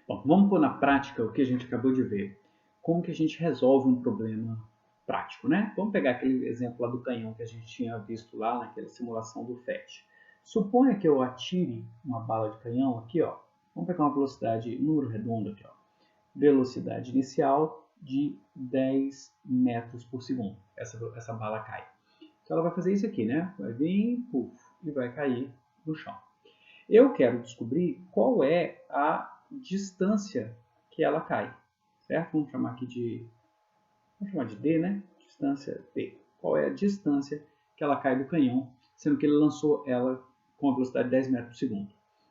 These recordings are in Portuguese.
Bom, vamos pôr na prática o que a gente acabou de ver. Como que a gente resolve um problema prático, né? Vamos pegar aquele exemplo lá do canhão que a gente tinha visto lá naquela simulação do FET. Suponha que eu atire uma bala de canhão aqui, ó. Vamos pegar uma velocidade, número redondo aqui, ó. Velocidade inicial de 10 metros por segundo. Essa bala cai. Então ela vai fazer isso aqui, né? Vai vir, puff, e vai cair no chão. Eu quero descobrir qual é a distância que ela cai, certo? Vamos chamar de D, né? Distância D. Qual é a distância que ela cai do canhão, sendo que ele lançou ela com a velocidade de 10 metros por segundo.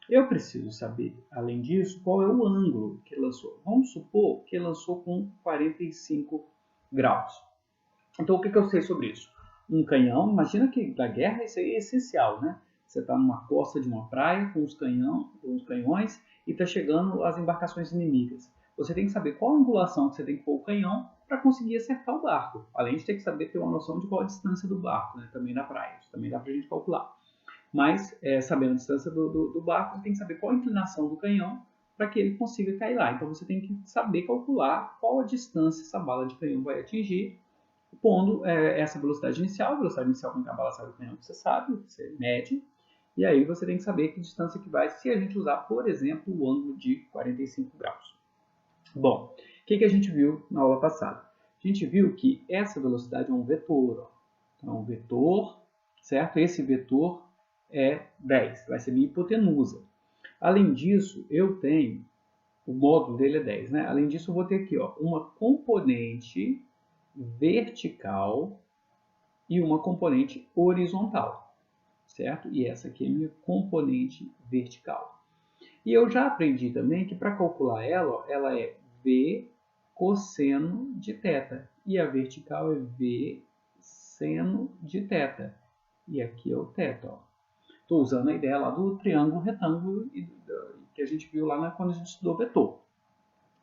Eu preciso saber, além disso, qual é o ângulo que ele lançou. Vamos supor que ele lançou com 45 graus. Então, o que eu sei sobre isso? Um canhão, imagina que da guerra isso aí é essencial, né? Você está numa costa de uma praia com os canhões e está chegando as embarcações inimigas. Você tem que saber qual a angulação que você tem que pôr o canhão para conseguir acertar o barco. Além de ter que saber ter uma noção de qual a distância do barco, né? Também na praia. Isso também dá para a gente calcular. Mas, sabendo a distância do barco, você tem que saber qual a inclinação do canhão para que ele consiga cair lá. Então, você tem que saber calcular qual a distância essa bala de canhão vai atingir pondo essa velocidade inicial. A velocidade inicial quando a bala sai do canhão, você sabe, você mede. E aí você tem que saber que distância que vai se a gente usar, por exemplo, o ângulo de 45 graus. Bom, o que a gente viu na aula passada? A gente viu que essa velocidade é um vetor. Ó. Então, é um vetor, certo? Esse vetor é 10, vai ser minha hipotenusa. Além disso, eu tenho, o módulo dele é 10, né? Além disso, eu vou ter aqui ó, uma componente vertical e uma componente horizontal, certo? E essa aqui é a minha componente vertical. E eu já aprendi também que para calcular ela, ó, ela é V cosseno de θ. E a vertical é V seno de θ. E aqui é o θ. Estou usando a ideia lá do triângulo retângulo que a gente viu lá quando a gente estudou vetor.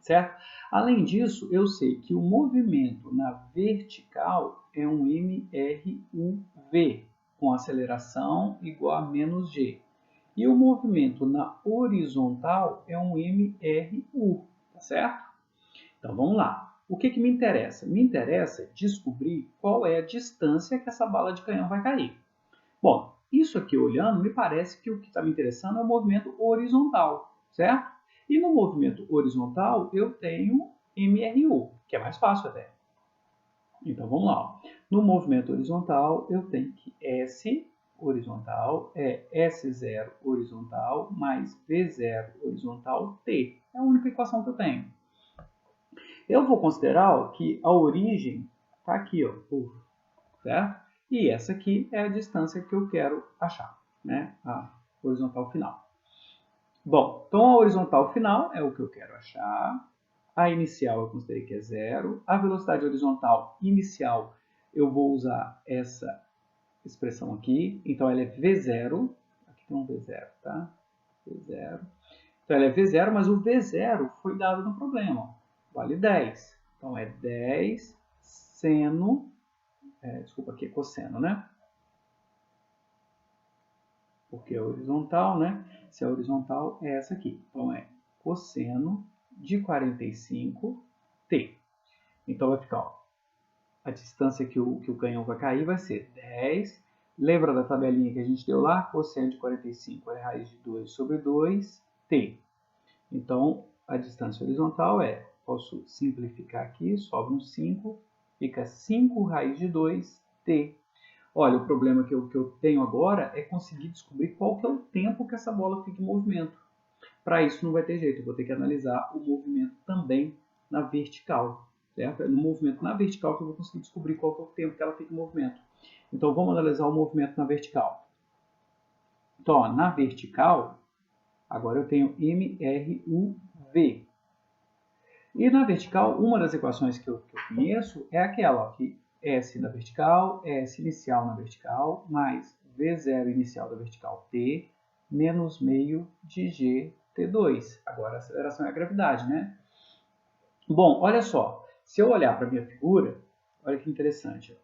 Certo? Além disso, eu sei que o movimento na vertical é um mRuv, com aceleração igual a menos g. E o movimento na horizontal é um mRu, tá certo? Então vamos lá. O que me interessa? Me interessa descobrir qual é a distância que essa bala de canhão vai cair. Bom, isso aqui olhando, me parece que o que está me interessando é o movimento horizontal, certo? E no movimento horizontal eu tenho MRU, que é mais fácil até. Então vamos lá. No movimento horizontal eu tenho que S horizontal é S0 horizontal mais V0 horizontal T. É a única equação que eu tenho. Eu vou considerar que a origem está aqui, ó, certo? E essa aqui é a distância que eu quero achar, né? A horizontal final. Bom, então a horizontal final é o que eu quero achar. A inicial eu considerei que é 0. A velocidade horizontal inicial eu vou usar essa expressão aqui. Então ela é V0. Aqui tem um V0, tá? V0. Então ela é V0, mas o V0 foi dado no problema. Vale 10. Então é 10 seno. Desculpa, aqui é cosseno, né? Porque é horizontal, né? Se é horizontal, é essa aqui. Então, é cosseno de 45t. Então, vai ficar, ó, a distância que o canhão vai cair vai ser 10. Lembra da tabelinha que a gente deu lá? Cosseno de 45 é raiz de 2 sobre 2t. Então, a distância horizontal posso simplificar aqui, sobra um 5, fica 5 raiz de 2t. Olha, o problema que eu tenho agora é conseguir descobrir qual que é o tempo que essa bola fica em movimento. Para isso não vai ter jeito, eu vou ter que analisar o movimento também na vertical. Certo? É no movimento na vertical que eu vou conseguir descobrir qual que é o tempo que ela fica em movimento. Então vamos analisar o movimento na vertical. Então, ó, na vertical, agora eu tenho MRUV. E na vertical, uma das equações que eu conheço é aquela, ó, que S da vertical, S inicial na vertical, mais V0 inicial da vertical T, menos meio de GT2. Agora a aceleração é a gravidade, né? Bom, olha só, se eu olhar para a minha figura, olha que interessante.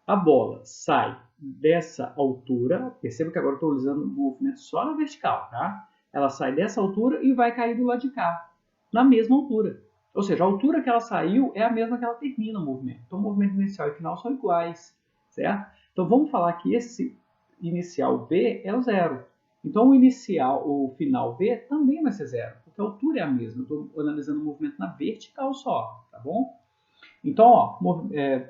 A bola sai dessa altura, perceba que agora eu estou usando o movimento só na vertical, tá? Ela sai dessa altura e vai cair do lado de cá. na mesma altura. Ou seja, a altura que ela saiu é a mesma que ela termina o movimento. Então, o movimento inicial e final são iguais, certo? Então, vamos falar que esse inicial V é o zero. Então, o final V também vai ser zero, porque a altura é a mesma. Eu estou analisando o movimento na vertical só, tá bom? Então, ó,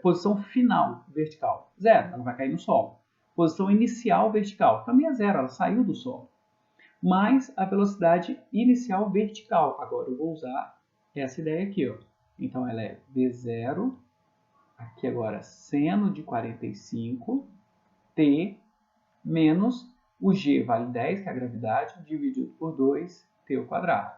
posição final vertical, zero, ela vai cair no solo. Posição inicial vertical, também é zero, ela saiu do solo. Mais a velocidade inicial vertical. Agora eu vou usar essa ideia aqui, ó. Então ela é V0, aqui agora seno de 45, T, menos o G vale 10, que é a gravidade, dividido por 2, T ao quadrado.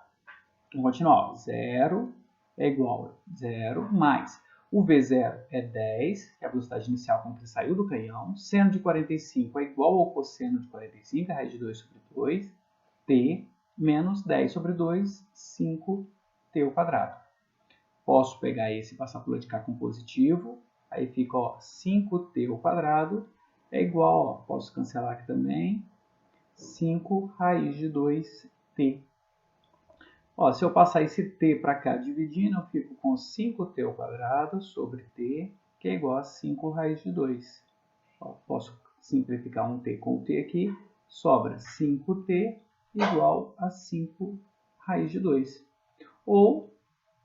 Vamos continuar. 0 é igual a 0 mais o V0 é 10, que é a velocidade inicial quando ele saiu do canhão. Seno de 45 é igual ao cosseno de 45, a raiz de 2 sobre 2, T, menos 10 sobre 2, 5T ao quadrado. Posso pegar esse e passar por lá de cá com positivo. Aí fica, ó, 5T ao quadrado é igual, ó, posso cancelar aqui também, 5 raiz de 2T. Ó, se eu passar esse t para cá dividindo, eu fico com 5t ao quadrado sobre t, que é igual a 5 raiz de 2. Ó, posso simplificar um t com o t aqui, sobra 5t igual a 5 raiz de 2. Ou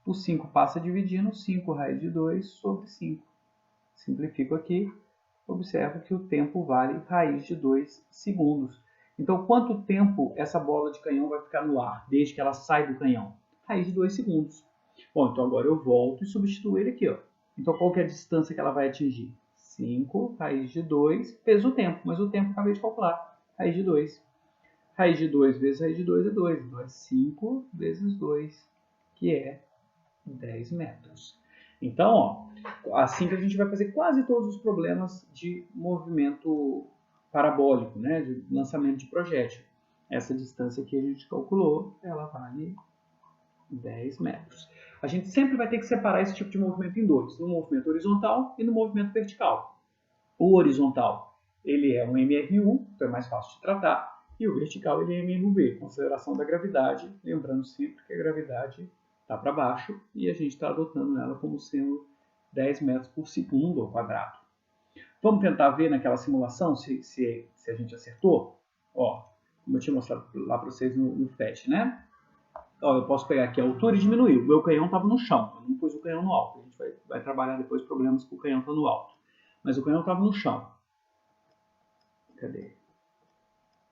o 5 passa dividindo, 5 raiz de 2 sobre 5. Simplifico aqui, observo que o tempo vale raiz de 2 segundos. Então, quanto tempo essa bola de canhão vai ficar no ar, desde que ela sai do canhão? Raiz de 2 segundos. Bom, então agora eu volto e substituo ele aqui, ó. Então, qual que é a distância que ela vai atingir? 5 raiz de 2 vezes o tempo, mas o tempo eu acabei de calcular. Raiz de 2. Raiz de 2 vezes raiz de 2 é 2. Então, é 5 vezes 2, que é 10 metros. Então, ó, assim que a gente vai fazer quase todos os problemas de movimento parabólico, né, de lançamento de projétil. Essa distância que a gente calculou, ela vale 10 metros. A gente sempre vai ter que separar esse tipo de movimento em dois, no movimento horizontal e no movimento vertical. O horizontal, ele é um MRU, então é mais fácil de tratar, e o vertical, ele é MRV, consideração da gravidade, lembrando sempre que a gravidade está para baixo e a gente está adotando ela como sendo 10 metros por segundo ao quadrado. Vamos tentar ver naquela simulação se a gente acertou? Ó, como eu tinha mostrado lá para vocês no FET, né? Ó, eu posso pegar aqui a altura e diminuir. O meu canhão estava no chão, eu não pus o canhão no alto. A gente vai trabalhar depois problemas com o canhão está no alto. Mas o canhão estava no chão. Cadê?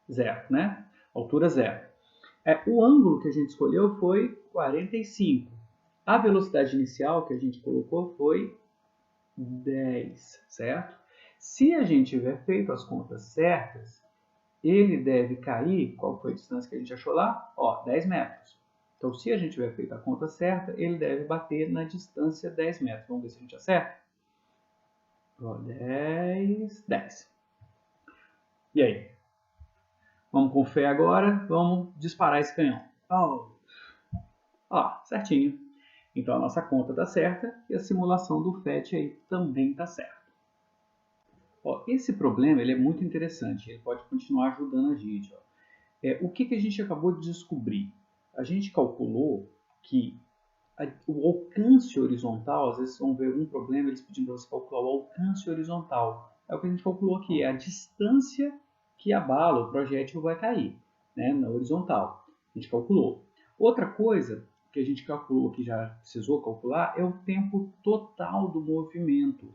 Zero, né? Altura zero. O ângulo que a gente escolheu foi 45. A velocidade inicial que a gente colocou foi 10, certo? Se a gente tiver feito as contas certas, ele deve cair, qual foi a distância que a gente achou lá? Ó, 10 metros. Então, se a gente tiver feito a conta certa, ele deve bater na distância 10 metros. Vamos ver se a gente acerta? Ó, 10, 10. E aí? Vamos com fé agora, vamos disparar esse canhão. Ó, certinho. Então a nossa conta está certa e a simulação do FET aí também está certa. Ó, esse problema ele é muito interessante, ele pode continuar ajudando a gente. Ó. O que a gente acabou de descobrir? A gente calculou que o alcance horizontal, às vezes vão ver algum problema, eles pedindo para você calcular o alcance horizontal. É o que a gente calculou aqui, é a distância que a bala, o projétil vai cair, né, na horizontal. A gente calculou. Outra coisa que a gente calculou, que já precisou calcular, é o tempo total do movimento.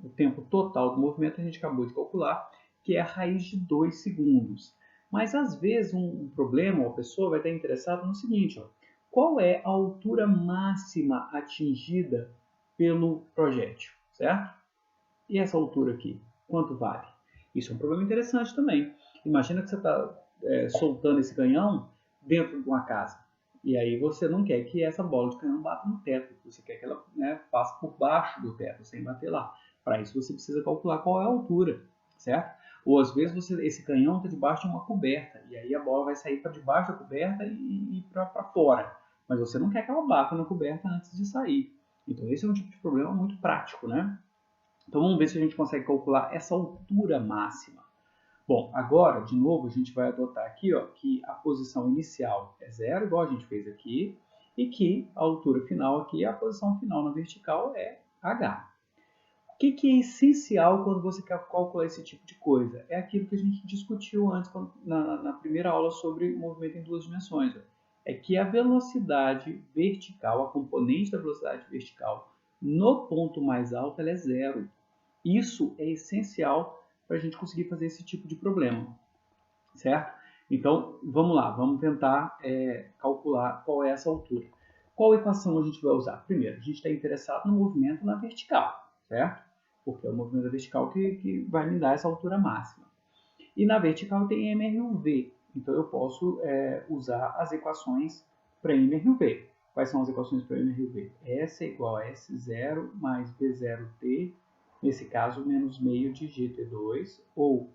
O tempo total do movimento a gente acabou de calcular, que é a raiz de 2 segundos. Mas às vezes um problema, uma pessoa vai estar interessada no seguinte, ó, qual é a altura máxima atingida pelo projétil, certo? E essa altura aqui, quanto vale? Isso é um problema interessante também. Imagina que você está soltando esse canhão dentro de uma casa. E aí você não quer que essa bola de canhão bata no teto. Você quer que ela passe por baixo do teto, sem bater lá. Para isso você precisa calcular qual é a altura, certo? Ou às vezes esse canhão está debaixo de uma coberta. E aí a bola vai sair para debaixo da coberta e ir para fora. Mas você não quer que ela bata na coberta antes de sair. Então esse é um tipo de problema muito prático, né? Então vamos ver se a gente consegue calcular essa altura máxima. Bom, agora, de novo, a gente vai adotar aqui ó, que a posição inicial é zero, igual a gente fez aqui, e que a altura final aqui, a posição final na vertical é h. O que é essencial quando você quer calcular esse tipo de coisa? É aquilo que a gente discutiu antes na primeira aula sobre movimento em duas dimensões. É que a velocidade vertical, a componente da velocidade vertical no ponto mais alto, ela é zero. Isso é essencial para a gente conseguir fazer esse tipo de problema, certo? Então, vamos lá, vamos tentar calcular qual é essa altura. Qual equação a gente vai usar? Primeiro, a gente está interessado no movimento na vertical, certo? Porque é o movimento da vertical que vai me dar essa altura máxima. E na vertical tem MRUV, então eu posso usar as equações para MRUV. Quais são as equações para MRUV? S é igual a S0 mais B0T, nesse caso, menos meio de GT2, ou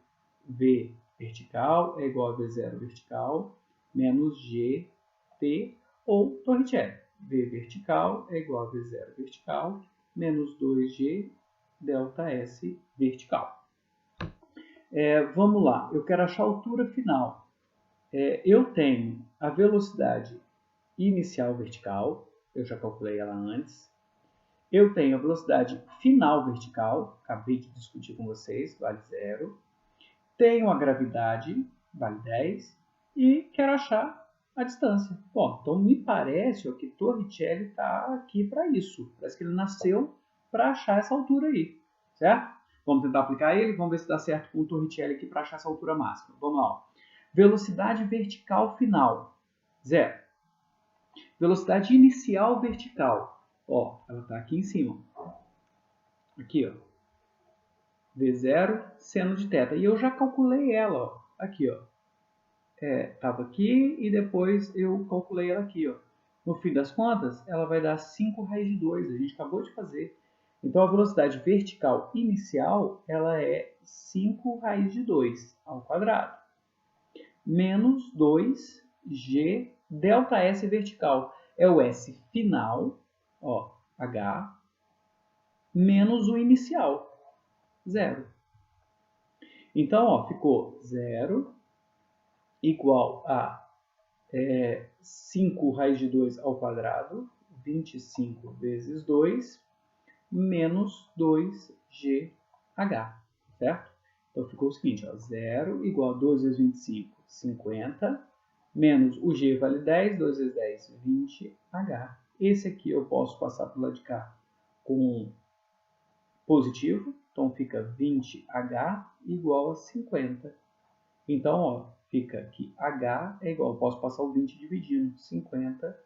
V vertical é igual a V0 vertical, menos GT, ou Torricelli. V vertical é igual a V0 vertical, menos 2G delta S vertical. Vamos lá, eu quero achar a altura final. Eu tenho a velocidade inicial vertical, eu já calculei ela antes. Eu tenho a velocidade final vertical, acabei de discutir com vocês, vale 0. Tenho a gravidade, vale 10. E quero achar a distância. Bom, então me parece que Torricelli está aqui para isso. Parece que ele nasceu para achar essa altura aí, certo? Vamos tentar aplicar ele, vamos ver se dá certo com o Torricelli aqui para achar essa altura máxima. Vamos lá. Ó. Velocidade vertical final, 0. Velocidade inicial vertical, ó, ela está aqui em cima. Aqui, ó. V0 seno de θ. E eu já calculei ela, ó. Aqui, ó. Estava aqui e depois eu calculei ela aqui, ó. No fim das contas, ela vai dar 5 raiz de 2. A gente acabou de fazer. Então, a velocidade vertical inicial, ela é 5 raiz de 2 ao quadrado. Menos 2g delta S vertical. É o S final, ó, H, menos o inicial, 0. Então, ó, ficou 0 igual a 5 raiz de 2 ao quadrado, 25 vezes 2, menos 2GH, certo? Então, ficou o seguinte, ó, 0 igual a 2 vezes 25, 50, menos o G vale 10, 2 vezes 10, 20H. Esse aqui eu posso passar para o lado de cá com positivo, então fica 20H igual a 50. Então, ó, fica aqui H é igual, eu posso passar o 20 dividindo, 50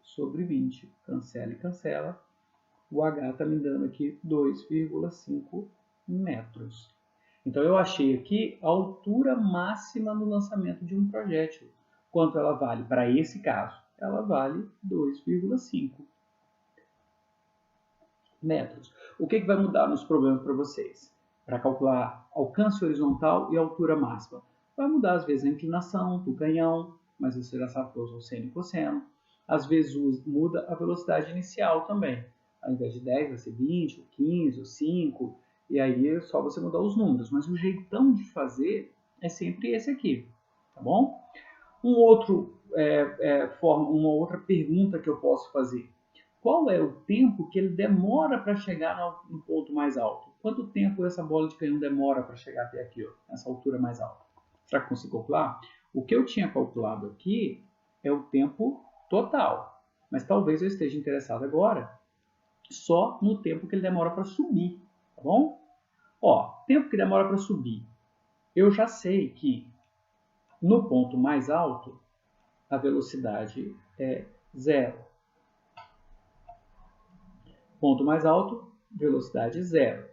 sobre 20. Cancela e cancela. O H está me dando aqui 2,5 metros. Então, eu achei aqui a altura máxima no lançamento de um projétil. Quanto ela vale para esse caso? Ela vale 2,5 metros. O que vai mudar nos problemas para vocês? Para calcular alcance horizontal e altura máxima. Vai mudar, às vezes, a inclinação do canhão, mas você já sabe que eu uso seno e cosseno. Às vezes muda a velocidade inicial também. Ao invés de 10 vai ser 20, ou 15, ou 5, e aí é só você mudar os números. Mas o jeitão de fazer é sempre esse aqui, tá bom? Uma outra pergunta que eu posso fazer. Qual é o tempo que ele demora para chegar no ponto mais alto? Quanto tempo essa bola de canhão demora para chegar até aqui, ó, nessa altura mais alta? Será que consigo calcular? O que eu tinha calculado aqui é o tempo total, mas talvez eu esteja interessado agora só no tempo que ele demora para subir, tá bom? Ó, tempo que demora para subir. Eu já sei que no ponto mais alto a velocidade é 0. Ponto mais alto, velocidade 0.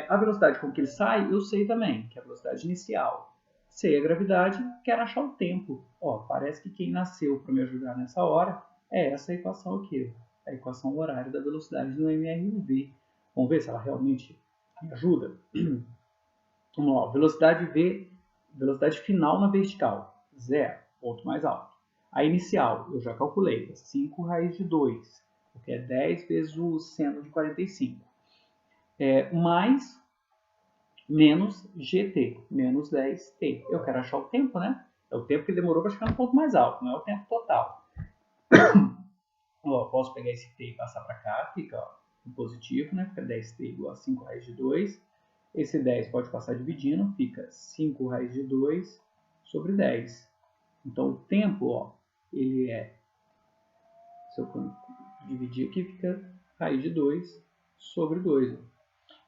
A velocidade com que ele sai, eu sei também, que é a velocidade inicial. Sei a gravidade, quero achar o tempo. Ó, parece que quem nasceu para me ajudar nessa hora é essa equação aqui, a equação horária da velocidade no MRUV. Vamos ver se ela realmente me ajuda? Vamos lá, velocidade V, velocidade final na vertical, 0, ponto mais alto. A inicial, eu já calculei, é 5 raiz de 2, porque é 10 vezes o seno de 45. Mais menos GT, menos 10T. Eu quero achar o tempo, né? É o tempo que demorou para chegar no ponto mais alto, não é o tempo total. Ó, posso pegar esse t e passar para cá, fica ó, no positivo, né? Fica 10t igual a 5 raiz de 2. Esse 10 pode passar dividindo, fica 5 raiz de 2 sobre 10. Então, o tempo, ó, ele é, se eu dividir aqui, fica raiz de 2 sobre 2.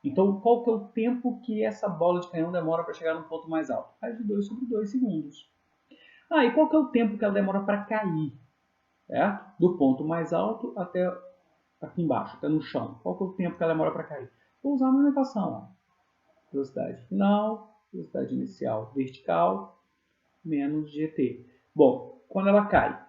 Então, qual que é o tempo que essa bola de canhão demora para chegar no ponto mais alto? Raiz de 2 sobre 2 segundos. Ah, e qual que é o tempo que ela demora para cair? Certo? Do ponto mais alto até aqui embaixo, até no chão. Qual que é o tempo que ela demora para cair? Vou usar a mesma equação. Ó. Velocidade final, velocidade inicial vertical, menos gt. Bom, quando ela cai,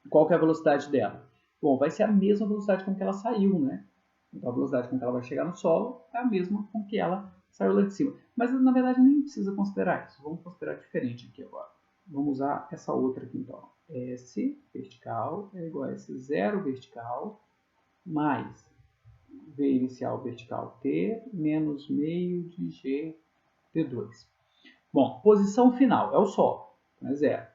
qual que é a velocidade dela? Bom, vai ser a mesma velocidade com que ela saiu, né? Então a velocidade com que ela vai chegar no solo é a mesma com que ela saiu lá de cima. Mas na verdade nem precisa considerar isso. Vamos considerar diferente aqui agora. Vamos usar essa outra aqui então. S vertical é igual a S0 vertical mais V inicial vertical T menos meio de G T2. Bom, posição final é o solo, é zero.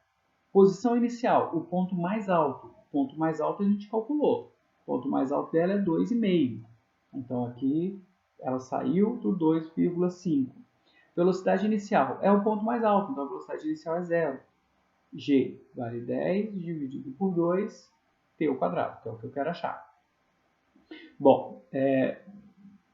Posição inicial, o ponto mais alto. O ponto mais alto a gente calculou. O ponto mais alto dela é 2,5. Então aqui ela saiu do 2,5. Velocidade inicial é o ponto mais alto, então a velocidade inicial é zero. G vale 10 dividido por 2, T ao quadrado, que é o que eu quero achar. Bom,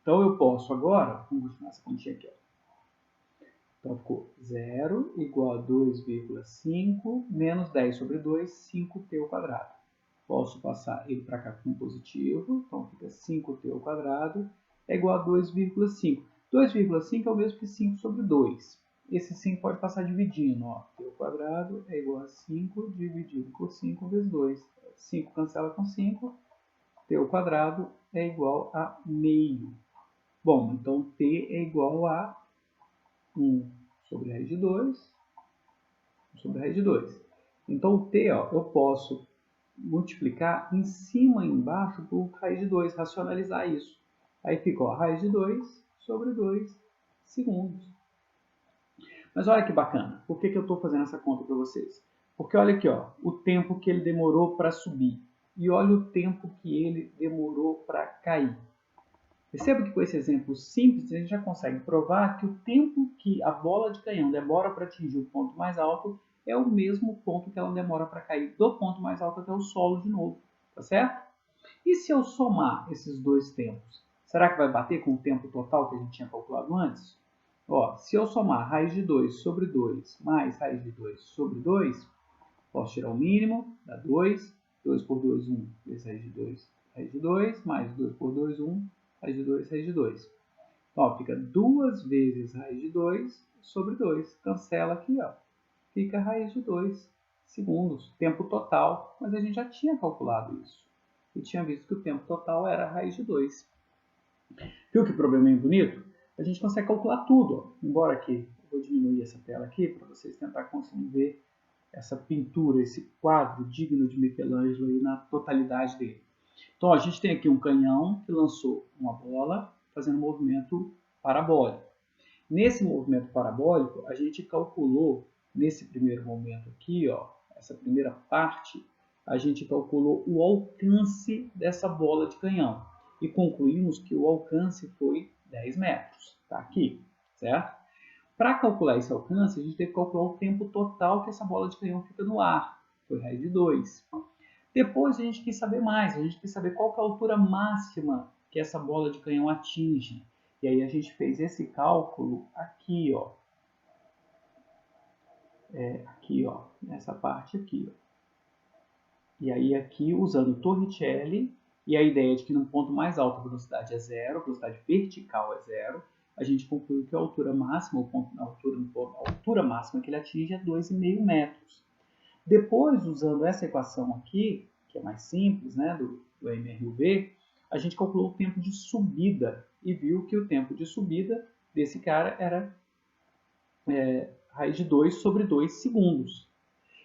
então eu posso agora, vamos continuar essa continha aqui. Ó. Então ficou 0 igual a 2,5 menos 10 sobre 2, 5t ao quadrado. Posso passar ele para cá com positivo, então fica 5t ao quadrado é igual a 2,5. 2,5 é o mesmo que 5 sobre 2. Esse 5 pode passar dividindo. Ó. T ao quadrado é igual a 5 dividido por 5 vezes 2. 5 cancela com 5. T ao quadrado é igual a meio. Bom, então T é igual a 1 sobre raiz de 2 sobre raiz de 2. Então o T ó, eu posso multiplicar em cima e embaixo por raiz de 2, racionalizar isso. Aí fica ó, raiz de 2 sobre 2 segundos. Mas olha que bacana. Por que eu estou fazendo essa conta para vocês? Porque olha aqui, ó, o tempo que ele demorou para subir. E olha o tempo que ele demorou para cair. Perceba que com esse exemplo simples, a gente já consegue provar que o tempo que a bola de canhão demora para atingir o ponto mais alto é o mesmo ponto que ela demora para cair do ponto mais alto até o solo de novo. Tá certo? E se eu somar esses dois tempos, será que vai bater com o tempo total que a gente tinha calculado antes? Ó, se eu somar raiz de 2 sobre 2 mais raiz de 2 sobre 2, posso tirar o mínimo, dá 2. 2 por 2, 1, vezes raiz de 2, mais 2 por 2, 1, raiz de 2, raiz de 2. Ó, fica 2 vezes raiz de 2 sobre 2. Cancela aqui, ó. Fica raiz de 2 segundos, tempo total, mas a gente já tinha calculado isso. E tinha visto que o tempo total era raiz de 2. Viu que probleminha bonito? A gente consegue calcular tudo. Ó. Embora aqui, eu vou diminuir essa tela aqui para vocês tentar conseguir ver essa pintura, esse quadro digno de Michelangelo aí na totalidade dele. Então, a gente tem aqui um canhão que lançou uma bola fazendo um movimento parabólico. Nesse movimento parabólico, a gente calculou, nesse primeiro momento aqui, ó, essa primeira parte, a gente calculou o alcance dessa bola de canhão. E concluímos que o alcance foi 10 metros. Está aqui, certo? Para calcular esse alcance, a gente teve que calcular o tempo total que essa bola de canhão fica no ar. Foi raiz de 2. Depois a gente quis saber mais, a gente quis saber qual que é a altura máxima que essa bola de canhão atinge. E aí a gente fez esse cálculo aqui, ó. Aqui, ó, nessa parte aqui, ó. E aí aqui, usando Torricelli, e a ideia de que no ponto mais alto a velocidade é zero, a velocidade vertical é zero, a gente concluiu que a altura máxima, a altura máxima que ele atinge é 2,5 metros. Depois, usando essa equação aqui, que é mais simples, né, do MRUV, a gente calculou o tempo de subida e viu que o tempo de subida desse cara era raiz de 2 sobre 2 segundos.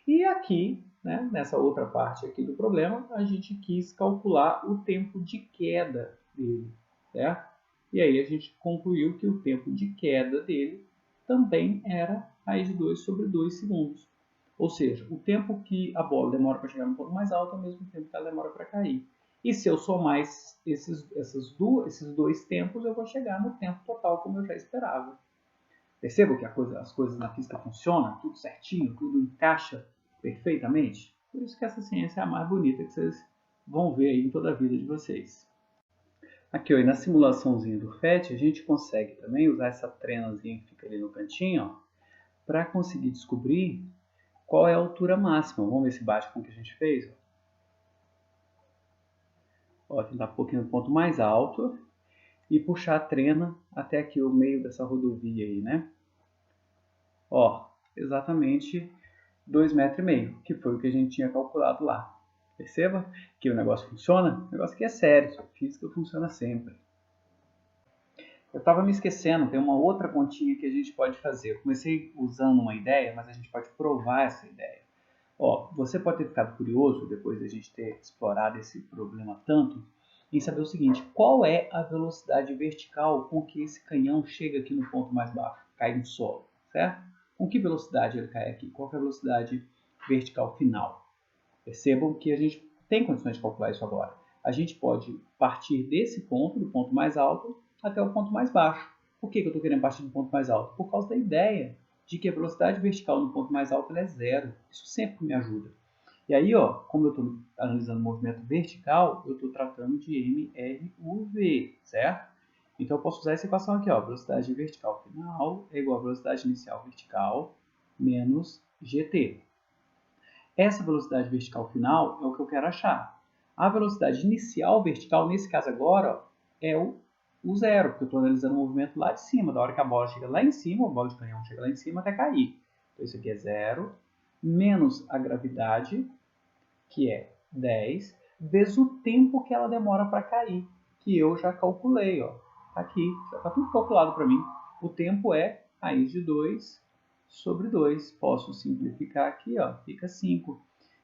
E aqui, né, nessa outra parte aqui do problema, a gente quis calcular o tempo de queda dele, certo? E aí a gente concluiu que o tempo de queda dele também era raiz de 2 sobre 2 segundos. Ou seja, o tempo que a bola demora para chegar no ponto mais alto é o mesmo tempo que ela demora para cair. E se eu somar esses dois tempos, eu vou chegar no tempo total como eu já esperava. Perceba que as coisas na física funcionam, tudo certinho, tudo encaixa perfeitamente. Por isso que essa ciência é a mais bonita que vocês vão ver aí em toda a vida de vocês. Aqui, ó, e na simulaçãozinha do FET, a gente consegue também usar essa trenazinha que fica ali no cantinho, para conseguir descobrir qual é a altura máxima. Vamos ver se bate com o que a gente fez. Ó, tentar um pouquinho no ponto mais alto e puxar a trena até aqui o meio dessa rodovia aí, né? Ó, exatamente 2,5 metros, que foi o que a gente tinha calculado lá. Perceba que o negócio funciona? O negócio aqui é sério, a física funciona sempre. Eu estava me esquecendo, tem uma outra continha que a gente pode fazer. Eu comecei usando uma ideia, mas a gente pode provar essa ideia. Ó, você pode ter ficado curioso, depois da gente ter explorado esse problema tanto, em saber o seguinte: qual é a velocidade vertical com que esse canhão chega aqui no ponto mais baixo, cai no solo, certo? Com que velocidade ele cai aqui? Qual é a velocidade vertical final? Percebam que a gente tem condições de calcular isso agora. A gente pode partir desse ponto, do ponto mais alto, até o ponto mais baixo. Por que eu estou querendo partir do ponto mais alto? Por causa da ideia de que a velocidade vertical no ponto mais alto é zero. Isso sempre me ajuda. E aí, ó, como eu estou analisando o movimento vertical, eu estou tratando de MRUV, certo? Então, eu posso usar essa equação aqui, ó, velocidade vertical final é igual a velocidade inicial vertical menos GT. Essa velocidade vertical final é o que eu quero achar. A velocidade inicial vertical, nesse caso agora, ó, é o zero, porque eu estou analisando o movimento lá de cima. Da hora que a bola chega lá em cima, a bola de canhão chega lá em cima até cair. Então isso aqui é zero, menos a gravidade, que é 10, vezes o tempo que ela demora para cair, que eu já calculei. Ó. Aqui, já está tudo calculado para mim. O tempo é raiz de 2 sobre 2. Posso simplificar aqui, ó, fica 5.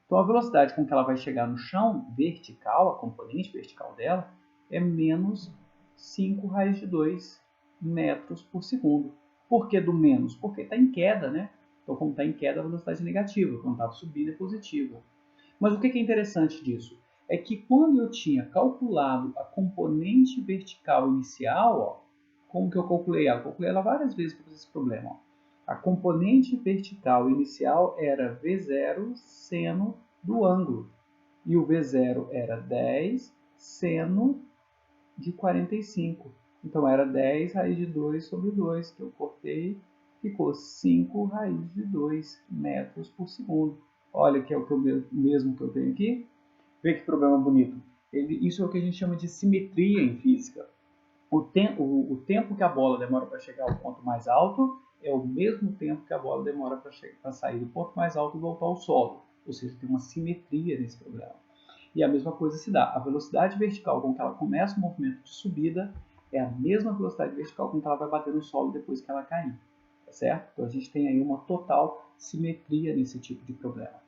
Então a velocidade com que ela vai chegar no chão, vertical, a componente vertical dela, é menos 5 raiz de 2 metros por segundo. Por que do menos? Porque está em queda, né? Então, como está em queda, a velocidade é negativa. Quando está subindo, é positiva. Mas o que é interessante disso? É que quando eu tinha calculado a componente vertical inicial, ó, como que eu calculei ela? Eu calculei ela várias vezes para esse problema. Ó. A componente vertical inicial era V0 seno do ângulo. E o V0 era 10 seno de 45. Então era 10 raiz de 2 sobre 2, que eu cortei, ficou 5 raiz de 2 metros por segundo. Olha que é o mesmo que eu tenho aqui. Vê que problema bonito. Isso é o que a gente chama de simetria em física. O tempo que a bola demora para chegar ao ponto mais alto é o mesmo tempo que a bola demora para sair do ponto mais alto e voltar ao solo. Ou seja, tem uma simetria nesse problema. E a mesma coisa se dá. A velocidade vertical com que ela começa o movimento de subida é a mesma velocidade vertical com que ela vai bater no solo depois que ela cair. Tá certo? Então a gente tem aí uma total simetria nesse tipo de problema.